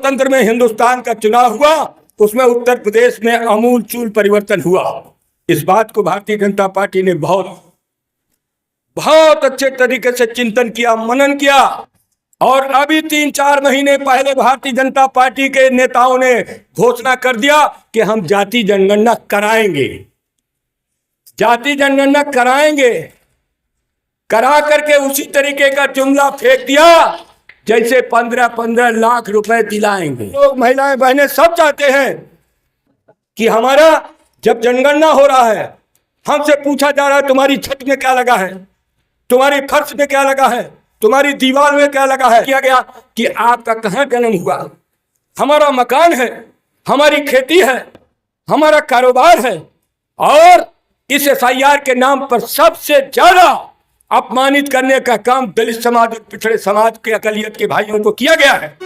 लोकतंत्र में हिंदुस्तान का चुनाव हुआ, उसमें उत्तर प्रदेश में आमूलचूल परिवर्तन हुआ। इस बात को भारतीय जनता पार्टी ने बहुत अच्छे तरीके से चिंतन किया, मनन किया। और अभी 3-4 महीने पहले भारतीय जनता पार्टी के नेताओं ने घोषणा कर दिया कि हम जाति जनगणना कराएंगे, जाति जनगणना कराएंगे। करा करके उसी तरीके का जुमला फेंक दिया जैसे 15-15 लाख रुपए दिलाएंगे। लोग, महिलाएं, बहनें सब चाहते हैं कि हमारा जब जनगणना हो रहा है, हमसे पूछा जा रहा है तुम्हारी छत में क्या लगा है, तुम्हारी फर्श में क्या लगा है, तुम्हारी दीवार में क्या लगा है। किया गया कि आपका कहां जन्म हुआ, हमारा मकान है, हमारी खेती है, हमारा कारोबार है। और इस एफआईआर के नाम पर सबसे ज्यादा अपमानित करने का काम दलित समाज और पिछड़े समाज के अकलियत के भाइयों को किया गया है।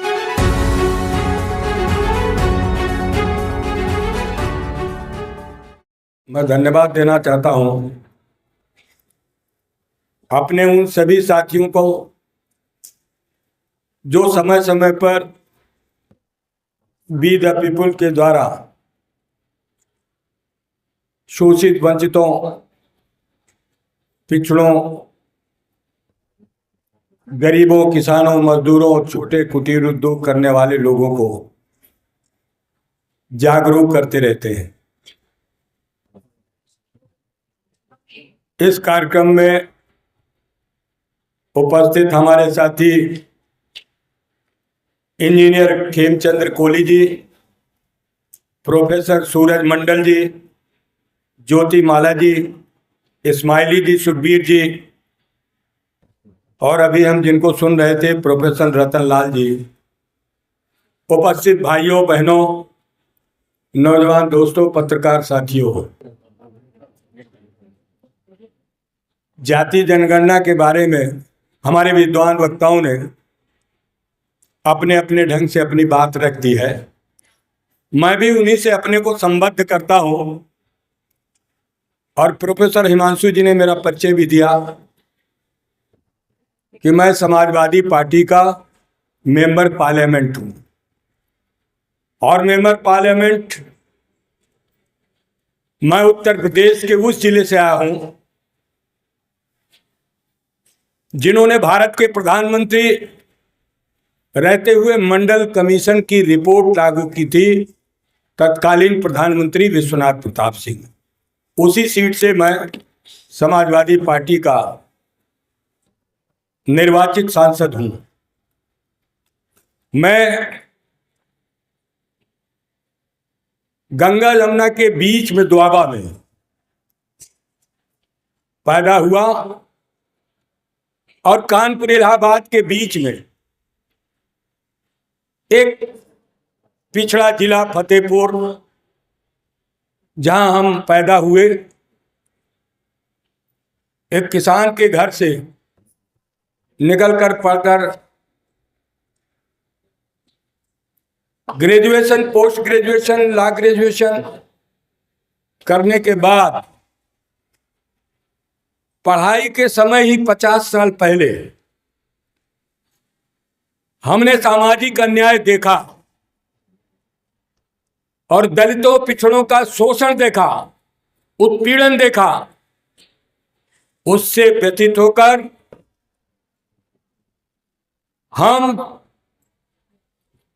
मैं धन्यवाद देना चाहता हूं अपने उन सभी साथियों को जो समय समय पर वी द पीपुल के द्वारा शोषित, वंचितों, पिछड़ों, गरीबों, किसानों, मजदूरों, छोटे कुटीर उद्योग करने वाले लोगों को जागरूक करते रहते हैं। इस कार्यक्रम में उपस्थित हमारे साथी इंजीनियर खेमचंद्र कोहली जी, प्रोफेसर सूरज मंडल जी, ज्योति माला जी, इस्माइली जी, सुखबीर जी, और अभी हम जिनको सुन रहे थे प्रोफेसर रतन लाल जी, उपस्थित भाइयों, बहनों, नौजवान दोस्तों, पत्रकार साथियों, जाति जनगणना के बारे में हमारे विद्वान वक्ताओं ने अपने अपने ढंग से अपनी बात रख दी है। मैं भी उन्हीं से अपने को संबद्ध करता हूं। और प्रोफेसर हिमांशु जी ने मेरा परिचय भी दिया कि मैं समाजवादी पार्टी का मेंबर पार्लियामेंट हूं। और मेंबर पार्लियामेंट मैं उत्तर प्रदेश के उस जिले से आया हूं जिन्होंने भारत के प्रधानमंत्री रहते हुए मंडल कमीशन की रिपोर्ट लागू की थी, तत्कालीन प्रधानमंत्री विश्वनाथ प्रताप सिंह। उसी सीट से मैं समाजवादी पार्टी का निर्वाचित सांसद हूं। मैं गंगा यमुना के बीच में दोआबा में पैदा हुआ और कानपुर इलाहाबाद के बीच में एक पिछड़ा जिला फतेहपुर, जहां हम पैदा हुए, एक किसान के घर से निकलकर पढ़कर graduation, post graduation, law graduation करने के बाद पढ़ाई के समय ही 50 साल पहले हमने सामाजिक अन्याय देखा और दलितों, पिछड़ों का शोषण देखा, उत्पीड़न देखा। उससे व्यथित होकर हम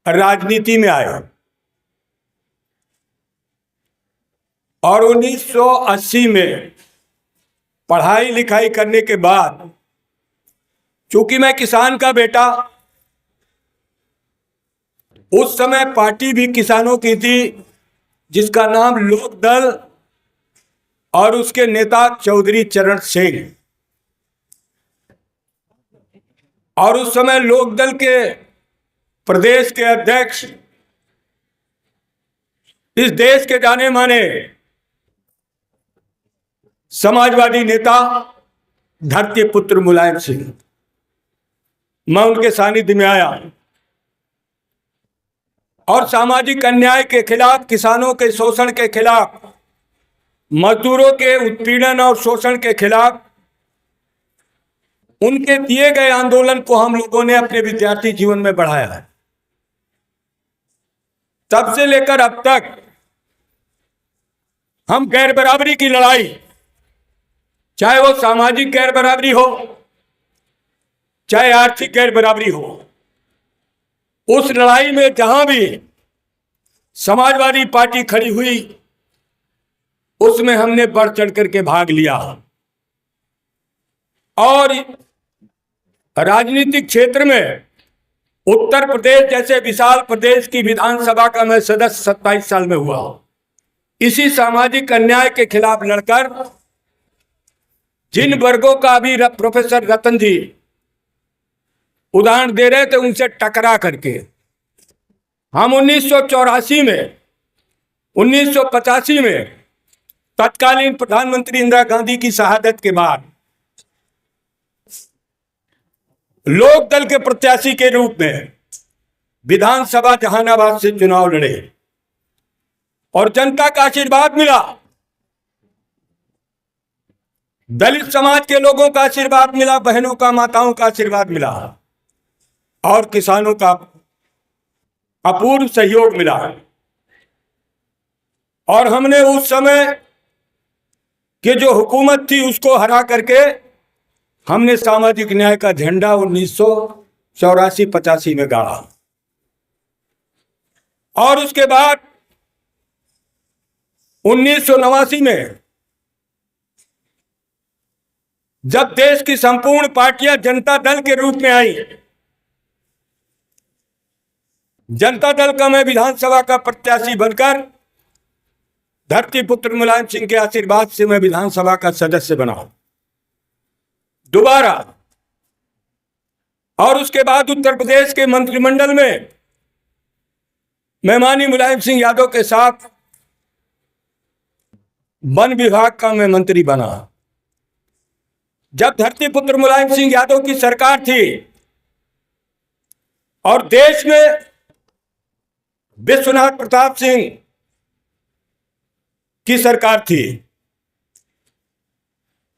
राजनीति में आए और 1980 में पढ़ाई लिखाई करने के बाद, चूंकि मैं किसान का बेटा, उस समय पार्टी भी किसानों की थी जिसका नाम लोकदल, और उसके नेता चौधरी चरण सिंह। और उस समय लोकदल के प्रदेश के अध्यक्ष, इस देश के जाने माने समाजवादी नेता धरती पुत्र मुलायम सिंह। मैं उनके सानिध्य में आया और सामाजिक अन्याय के खिलाफ, किसानों के शोषण के खिलाफ, मजदूरों के उत्पीड़न और शोषण के खिलाफ उनके दिए गए आंदोलन को हम लोगों ने अपने विद्यार्थी जीवन में बढ़ाया है। तब से लेकर अब तक हम गैर बराबरी की लड़ाई, चाहे वो सामाजिक गैर बराबरी हो, चाहे आर्थिक गैर बराबरी हो, उस लड़ाई में जहां भी समाजवादी पार्टी खड़ी हुई उसमें हमने बढ़ चढ़ करके भाग लिया। और राजनीतिक क्षेत्र में उत्तर प्रदेश जैसे विशाल प्रदेश की विधानसभा का मैं सदस्य 27 साल में हुआ। इसी सामाजिक अन्याय के खिलाफ लड़कर जिन वर्गों का अभी प्रोफेसर रतन जी उदाहरण दे रहे थे, उनसे टकरा करके हम 1984 में 1985 में तत्कालीन प्रधानमंत्री इंदिरा गांधी की शहादत के बाद लोक दल के प्रत्याशी के रूप में विधानसभा जहानाबाद से चुनाव लड़े और जनता का आशीर्वाद मिला, दलित समाज के लोगों का आशीर्वाद मिला, बहनों का, माताओं का आशीर्वाद मिला और किसानों का अपूर्व सहयोग मिला। और हमने उस समय की जो हुकूमत थी उसको हरा करके हमने सामाजिक न्याय का झंडा 1984-85 में गाड़ा। और उसके बाद 1989 में जब देश की संपूर्ण पार्टियां जनता दल के रूप में आई, जनता दल का मैं विधानसभा का प्रत्याशी बनकर धरती पुत्र मुलायम सिंह के आशीर्वाद से मैं विधानसभा का सदस्य बना दोबारा। और उसके बाद उत्तर प्रदेश के मंत्रिमंडल में मैं माननीय मुलायम सिंह यादव के साथ वन विभाग का मैं मंत्री बना। जब धरती पुत्र मुलायम सिंह यादव की सरकार थी और देश में विश्वनाथ प्रताप सिंह की सरकार थी,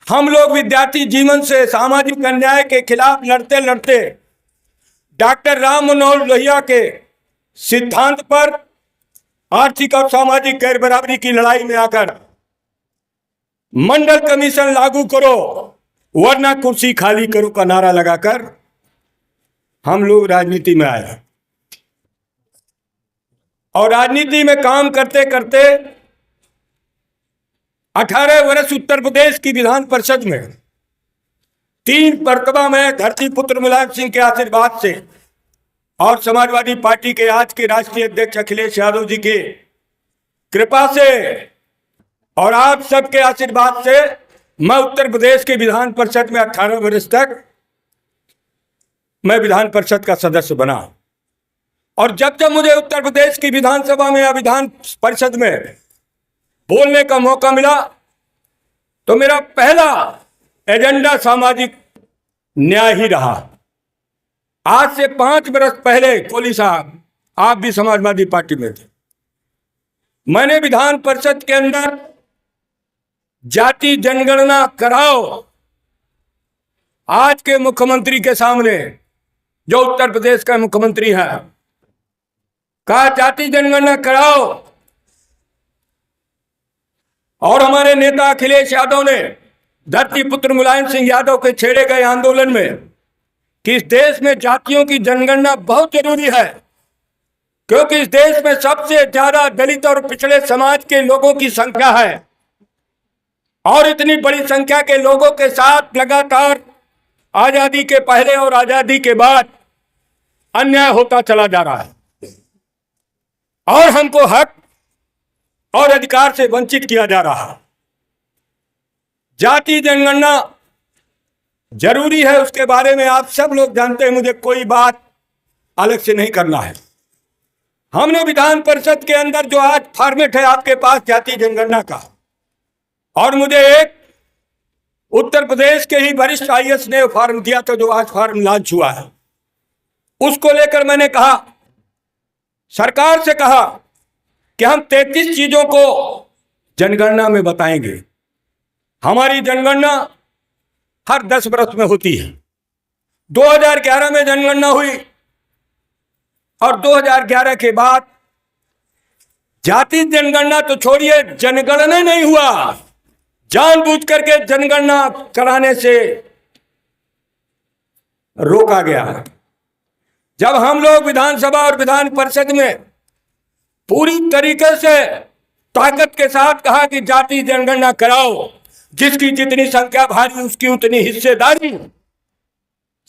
हम लोग विद्यार्थी जीवन से सामाजिक अन्याय के खिलाफ लड़ते लड़ते डॉक्टर राम मनोहर लोहिया के सिद्धांत पर आर्थिक और सामाजिक गैर बराबरी की लड़ाई में आकर मंडल कमीशन लागू करो वरना कुर्सी खाली करो का नारा लगाकर हम लोग राजनीति में आए। और राजनीति में काम करते करते 18 वर्ष उत्तर प्रदेश की विधान परिषद में 3 मरतबा में धरती पुत्र मुलायम सिंह के आशीर्वाद से और समाजवादी पार्टी के आज के राष्ट्रीय अध्यक्ष अखिलेश यादव जी की कृपा से और आप सबके आशीर्वाद से मैं उत्तर प्रदेश के विधान परिषद में 18 वर्ष तक मैं विधान परिषद का सदस्य बना। और जब जब मुझे उत्तर प्रदेश की विधानसभा में या विधान परिषद में बोलने का मौका मिला तो मेरा पहला एजेंडा सामाजिक न्याय ही रहा। आज से 5 वर्ष पहले कोहली साहब, आप भी समाजवादी पार्टी में थे, मैंने विधान परिषद के अंदर जाति जनगणना कराओ आज के मुख्यमंत्री के सामने, जो उत्तर प्रदेश का मुख्यमंत्री है, कहा जाति जनगणना कराओ। और हमारे नेता अखिलेश यादव ने धरती पुत्र मुलायम सिंह यादव के छेड़े गए आंदोलन में कि इस देश में जातियों की जनगणना बहुत जरूरी है, क्योंकि इस देश में सबसे ज्यादा दलित और पिछड़े समाज के लोगों की संख्या है और इतनी बड़ी संख्या के लोगों के साथ लगातार आजादी के पहले और आजादी के बाद अन्याय होता चला जा रहा है और हमको हक और अधिकार से वंचित किया जा रहा है। जाति जनगणना जरूरी है, उसके बारे में आप सब लोग जानते हैं, मुझे कोई बात अलग से नहीं करना है। हमने विधान परिषद के अंदर जो आज फॉर्मेट है आपके पास जाति जनगणना का, और मुझे एक उत्तर प्रदेश के ही वरिष्ठ आईएएस ने फॉर्म दिया था जो आज फॉर्म लॉन्च हुआ है, उसको लेकर मैंने कहा, सरकार से कहा कि हम 33 चीजों को जनगणना में बताएंगे। हमारी जनगणना हर 10 वर्ष में होती है। 2011 में जनगणना हुई और 2011 के बाद जाति जनगणना तो छोड़िए, जनगणना नहीं हुआ, जानबूझ करके जनगणना कराने से रोका गया। जब हम लोग विधानसभा और विधान परिषद में पूरी तरीके से ताकत के साथ कहा कि जाति जनगणना कराओ, जिसकी जितनी संख्या भारी उसकी उतनी हिस्सेदारी,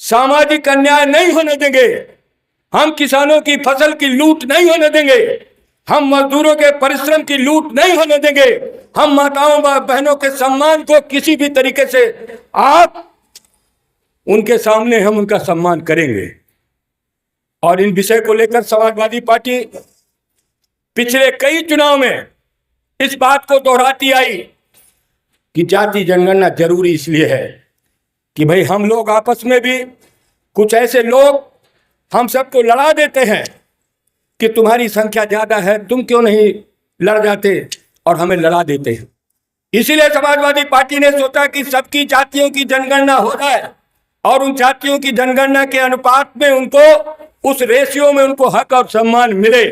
सामाजिक अन्याय नहीं होने देंगे, हम किसानों की फसल की लूट नहीं होने देंगे, हम मजदूरों के परिश्रम की लूट नहीं होने देंगे, हम माताओं बहनों के सम्मान को किसी भी तरीके से आप उनके सामने हम उनका सम्मान करेंगे। और इन विषय को लेकर समाजवादी पार्टी पिछले कई चुनाव में इस बात को दोहराती आई कि जाति जनगणना जरूरी इसलिए है कि भाई हम लोग आपस में भी कुछ ऐसे लोग हम सबको लड़ा देते हैं कि तुम्हारी संख्या ज्यादा है, तुम क्यों नहीं लड़ जाते, और हमें लड़ा देते हैं। इसीलिए समाजवादी पार्टी ने सोचा कि सबकी जातियों की जनगणना हो जाए और उन जातियों की जनगणना के अनुपात में उनको, उस रेशियो में उनको हक और सम्मान मिले।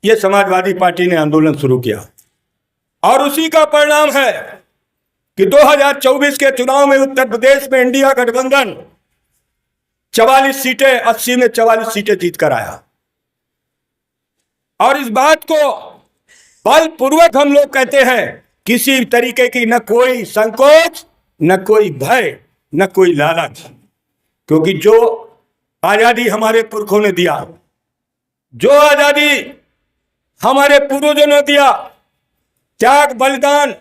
ये समाजवादी पार्टी ने आंदोलन शुरू किया और उसी का परिणाम है कि 2024 के चुनाव में उत्तर प्रदेश में इंडिया गठबंधन 44 सीटें, 80 में 44 सीटें जीत कर आया। और इस बात को बलपूर्वक हम लोग कहते हैं, किसी तरीके की न कोई संकोच, न कोई भय, न कोई लालच, क्योंकि जो आजादी हमारे पुरखों ने दिया, जो आजादी हमारे पूर्वजों ने दिया, त्याग बलिदान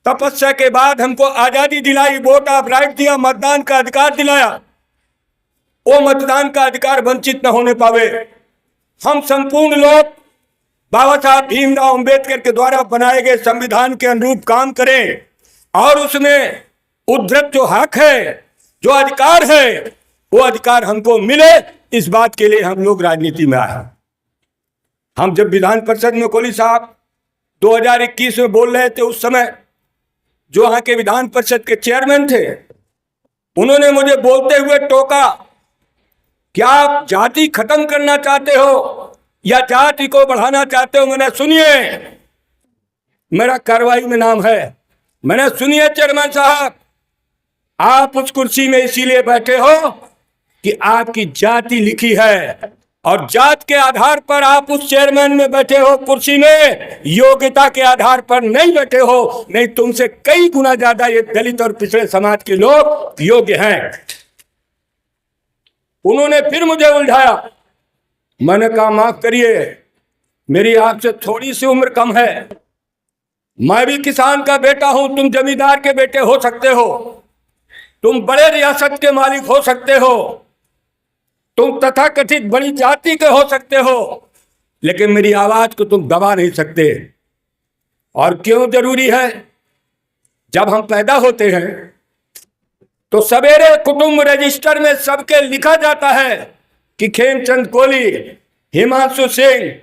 तपस्या के बाद हमको आजादी दिलाई, वोट ऑफ राइट दिया, मतदान का अधिकार दिलाया, वो मतदान का अधिकार वंचित न होने पावे। हम संपूर्ण लोग बाबा साहब भीमराव अंबेडकर के द्वारा बनाए गए संविधान के अनुरूप काम करें और उसमें उद्धृत जो हक है, जो अधिकार है, वो अधिकार हमको मिले। इस बात के लिए हम लोग राजनीति में आए। हम जब विधान परिषद में कोहली साहब 2021 में बोल रहे थे, उस समय जो वहां के विधान परिषद के चेयरमैन थे, उन्होंने मुझे बोलते हुए टोका, क्या आप जाति खत्म करना चाहते हो या जाति को बढ़ाना चाहते हो? मैंने सुनिए, मेरा कार्रवाई में नाम है, मैंने सुनिए चेयरमैन साहब, आप उस कुर्सी में इसीलिए बैठे हो कि आपकी जाति लिखी है और जात के आधार पर आप उस चेयरमैन में बैठे हो कुर्सी में, योग्यता के आधार पर नहीं बैठे हो। नहीं, तुमसे कई गुना ज्यादा ये दलित और पिछड़े समाज के लोग योग्य हैं। उन्होंने फिर मुझे उलझाया। मैंने कहा माफ करिए, मेरी आपसे थोड़ी सी उम्र कम है, मैं भी किसान का बेटा हूं, तुम जमींदार के बेटे हो सकते हो, तुम बड़े रियासत के मालिक हो सकते हो, तुम तथाकथित बड़ी जाति के हो सकते हो, लेकिन मेरी आवाज को तुम दबा नहीं सकते। और क्यों जरूरी है? जब हम पैदा होते हैं तो सवेरे कुटुंब रजिस्टर में सबके लिखा जाता है कि खेमचंद कोहली, हिमांशु सिंह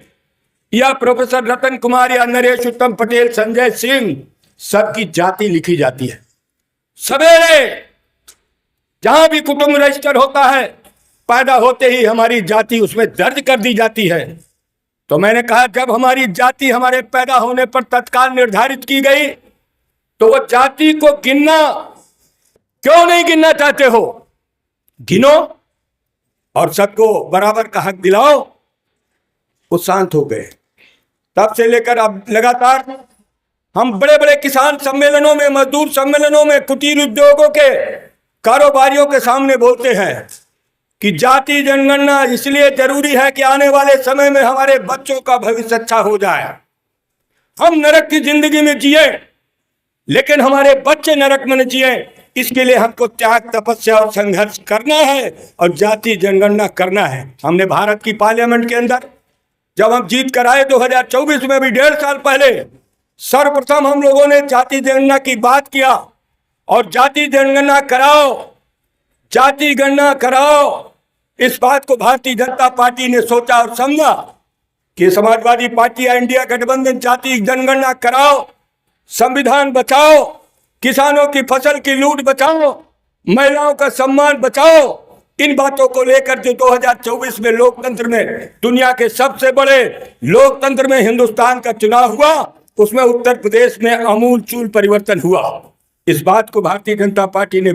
या प्रोफेसर रतन कुमार या नरेश उत्तम पटेल, संजय सिंह, सबकी जाति लिखी जाती है। सवेरे जहां भी कुटुंब रजिस्टर होता है, पैदा होते ही हमारी जाति उसमें दर्ज कर दी जाती है। तो मैंने कहा, जब हमारी जाति हमारे पैदा होने पर तत्काल निर्धारित की गई, तो वो जाति को गिनना क्यों नहीं गिनना चाहते हो? गिनो और सबको बराबर का हक दिलाओ। वो शांत हो गए। तब से लेकर अब लगातार हम बड़े बड़े किसान सम्मेलनों में, मजदूर सम्मेलनों में, कुटीर उद्योगों के कारोबारियों के सामने बोलते हैं कि जाति जनगणना इसलिए जरूरी है कि आने वाले समय में हमारे बच्चों का भविष्य अच्छा हो जाए। हम नरक की जिंदगी में जिए, लेकिन हमारे बच्चे नरक में न जिए। इसके लिए हमको त्याग, तपस्या और संघर्ष करना है और जाति जनगणना करना है। हमने भारत की पार्लियामेंट के अंदर जब हम जीत कर आए 2024 में, भी 1.5 साल पहले, सर्वप्रथम हम लोगों ने जाति जनगणना की बात किया और जाति जनगणना कराओ, जाति गणना कराओ। इस बात को भारतीय जनता पार्टी ने सोचा और समझा कि समाजवादी पार्टी या इंडिया गठबंधन जाति जनगणना कराओ, संविधान बचाओ, किसानों की फसल की लूट बचाओ, महिलाओं का सम्मान बचाओ, इन बातों को लेकर जो 2024 में लोकतंत्र में दुनिया के सबसे बड़े लोकतंत्र में हिंदुस्तान का चुनाव हुआ, उसमें उत्तर प्रदेश में आमूलचूल परिवर्तन हुआ। इस बात को भारतीय जनता पार्टी ने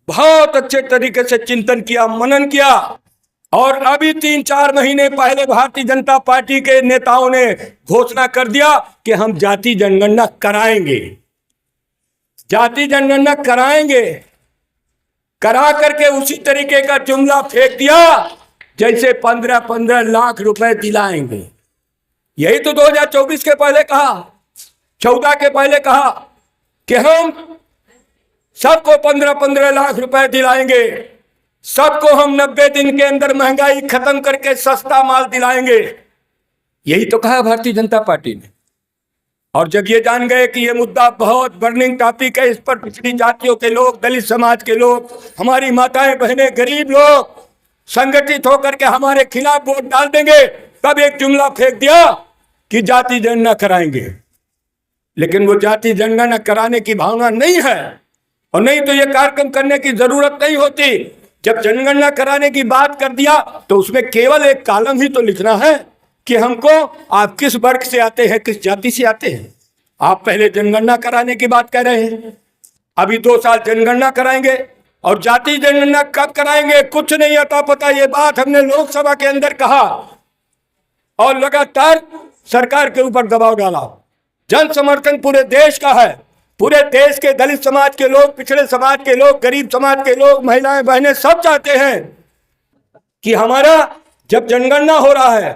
बहुत अच्छे तरीके से चिंतन किया, मनन किया। और अभी 3-4 महीने पहले भारतीय जनता पार्टी के नेताओं ने घोषणा कर दिया कि हम जाति जनगणना कराएंगे, जाति जनगणना कराएंगे। करा करके उसी तरीके का जुमला फेंक दिया जैसे 15-15 लाख रुपए दिलाएंगे। यही तो 2024 के पहले कहा, 14 के पहले कहा कि हम सबको 15-15 लाख रुपए दिलाएंगे, सबको हम 90 दिन के अंदर महंगाई खत्म करके सस्ता माल दिलाएंगे। यही तो कहा भारतीय जनता पार्टी ने। और जब ये जान गए कि ये मुद्दा बहुत बर्निंग टॉपिक है, इस पर पिछड़ी जातियों के लोग, दलित समाज के लोग, हमारी माताएं बहनें, गरीब लोग संगठित होकर के हमारे खिलाफ वोट डाल देंगे, तब एक जुमला फेंक दिया कि जाति जनगणना कराएंगे। लेकिन वो जाति जनगणना कराने की भावना नहीं है, और नहीं तो ये कार्यक्रम करने की जरूरत नहीं होती। जब जनगणना कराने की बात कर दिया तो उसमें केवल एक कॉलम ही तो लिखना है कि हमको आप किस वर्ग से आते हैं, किस जाति से आते हैं। आप पहले जनगणना कराने की बात कर रहे हैं, अभी 2 साल जनगणना कराएंगे, और जाति जनगणना कब कराएंगे कुछ नहीं आता पता। ये बात हमने लोकसभा के अंदर कहा और लगातार सरकार के ऊपर दबाव डाला। जन समर्थन पूरे देश का है, पूरे देश के दलित समाज के लोग, पिछड़े समाज के लोग, गरीब समाज के लोग, महिलाएं बहनें सब चाहते हैं कि हमारा जब जनगणना हो रहा है,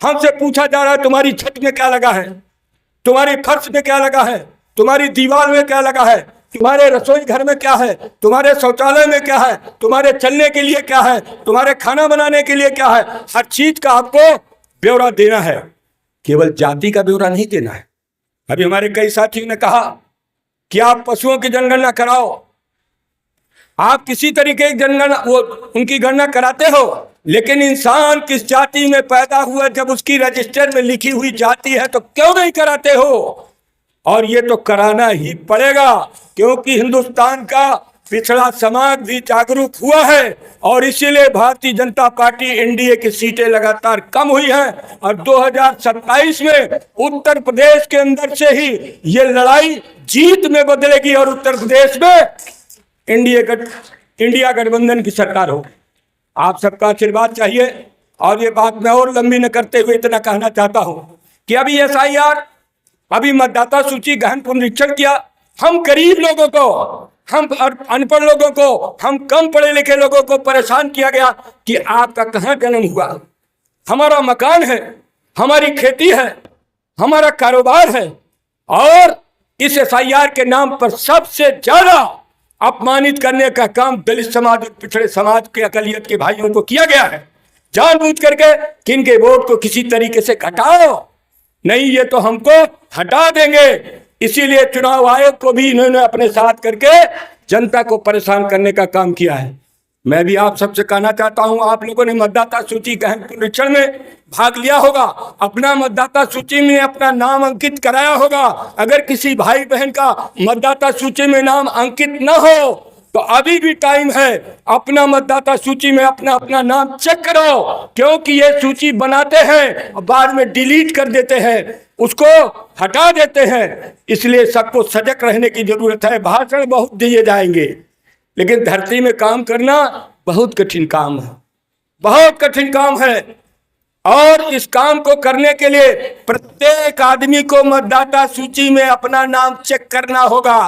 हमसे पूछा जा रहा है तुम्हारी छत में क्या लगा है, तुम्हारी फर्श में क्या लगा है, तुम्हारी दीवार में क्या लगा है, तुम्हारे रसोई घर में क्या है, तुम्हारे शौचालय में क्या है, तुम्हारे चलने के लिए क्या है, तुम्हारे खाना बनाने के लिए क्या है। हर चीज का आपको ब्यौरा देना है, केवल जाति का ब्यौरा नहीं देना है। अभी हमारे कई साथियों ने कहा कि आप पशुओं की जनगणना कराओ, आप किसी तरीके की जनगणना वो उनकी गणना कराते हो, लेकिन इंसान किस जाति में पैदा हुआ जब उसकी रजिस्टर में लिखी हुई जाति है तो क्यों नहीं कराते हो। और ये तो कराना ही पड़ेगा, क्योंकि हिंदुस्तान का पिछड़ा समाज भी जागरूक हुआ है, और इसीलिए भारतीय जनता पार्टी एनडीए की सीटें लगातार कम हुई हैं। और 2027 में उत्तर प्रदेश के अंदर से ही ये लड़ाई जीत में बदलेगी और उत्तर प्रदेश में इंडिया गठबंधन की सरकार हो। आप सबका आशीर्वाद चाहिए। और ये बात मैं और लंबी न करते हुए इतना कहना चाहता हूं कि अभी SIR, अभी मतदाता सूची गहन पुनरीक्षण किया। हम गरीब लोगों को, हम अनपढ़ लोगों को, हम कम पढ़े लिखे लोगों को परेशान किया गया कि आपका कहाँ जन्म हुआ। हमारा मकान है, हमारी खेती है, हमारा कारोबार है, और इस SIR के नाम पर सबसे ज्यादा अपमानित करने का काम दलित समाज और पिछड़े समाज के अकलियत के भाइयों को किया गया है, जानबूझ करके कि इनके वोट को किसी तरीके से घटाओ। नहीं, ये तो हमको हटा देंगे। इसीलिए चुनाव आयोग को भी इन्होंने अपने साथ करके जनता को परेशान करने का काम किया है। मैं भी आप सबसे कहना चाहता हूं, आप लोगों ने मतदाता सूची गहन पुनरीक्षण में भाग लिया होगा, अपना मतदाता सूची में अपना नाम अंकित कराया होगा। अगर किसी भाई बहन का मतदाता सूची में नाम अंकित न हो तो अभी भी टाइम है, अपना मतदाता सूची में अपना नाम चेक करो, क्योंकि ये सूची बनाते हैं और बाद में डिलीट कर देते हैं, उसको हटा देते हैं। इसलिए सबको सजग रहने की जरूरत है। भाषण बहुत दिए जाएंगे, लेकिन धरती में काम करना बहुत कठिन काम है, बहुत कठिन काम है। और इस काम को करने के लिए प्रत्येक आदमी को मतदाता सूची में अपना नाम चेक करना होगा।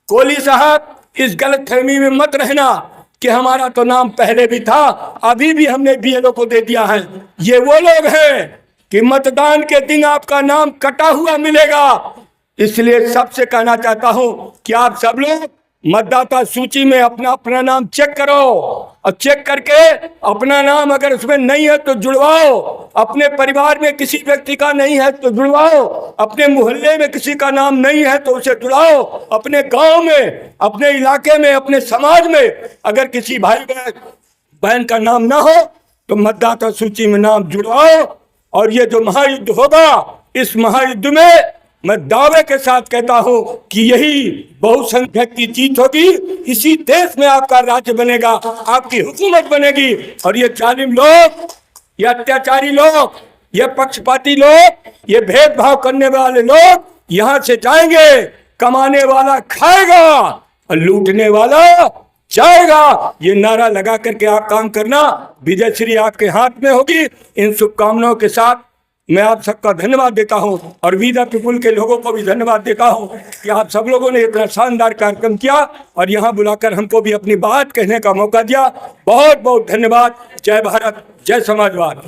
कोहली साहब, इस गलतफहमी में मत रहना कि हमारा तो नाम पहले भी था, अभी भी हमने BLO को दे दिया है। ये वो लोग हैं कि मतदान के दिन आपका नाम कटा हुआ मिलेगा। इसलिए सबसे कहना चाहता हूं कि आप सब लोग मतदाता सूची में अपना नाम चेक करो, और चेक करके अपना नाम अगर उसमें नहीं है तो जुड़वाओ। अपने परिवार में किसी व्यक्ति का नहीं है तो जुड़वाओ, अपने मोहल्ले में किसी का नाम नहीं है तो उसे जुड़वाओ, अपने गांव में, अपने इलाके में, अपने समाज में अगर किसी भाई बहन का नाम ना हो तो मतदाता सूची में नाम जुड़वाओ। और ये जो महायुद्ध होगा, इस महायुद्ध में मैं दावे के साथ कहता हूं कि यही बहुसंख्यक की जीत होगी। इसी देश में आपका राज्य बनेगा, आपकी हुकूमत बनेगी। और ये जालिम लोग, ये अत्याचारी लोग, ये पक्षपाती लोग, ये भेदभाव करने वाले लोग यहां से जाएंगे। कमाने वाला खाएगा और लूटने वाला जाएगा। ये नारा लगा करके आप काम करना, विजयश्री आपके हाथ में होगी। इन शुभकामनाओं के साथ मैं आप सबका धन्यवाद देता हूं और वी द पीपुल के लोगों को भी धन्यवाद देता हूं कि आप सब लोगों ने इतना शानदार कार्यक्रम किया और यहां बुलाकर हमको भी अपनी बात कहने का मौका दिया। बहुत बहुत धन्यवाद। जय भारत, जय समाजवाद।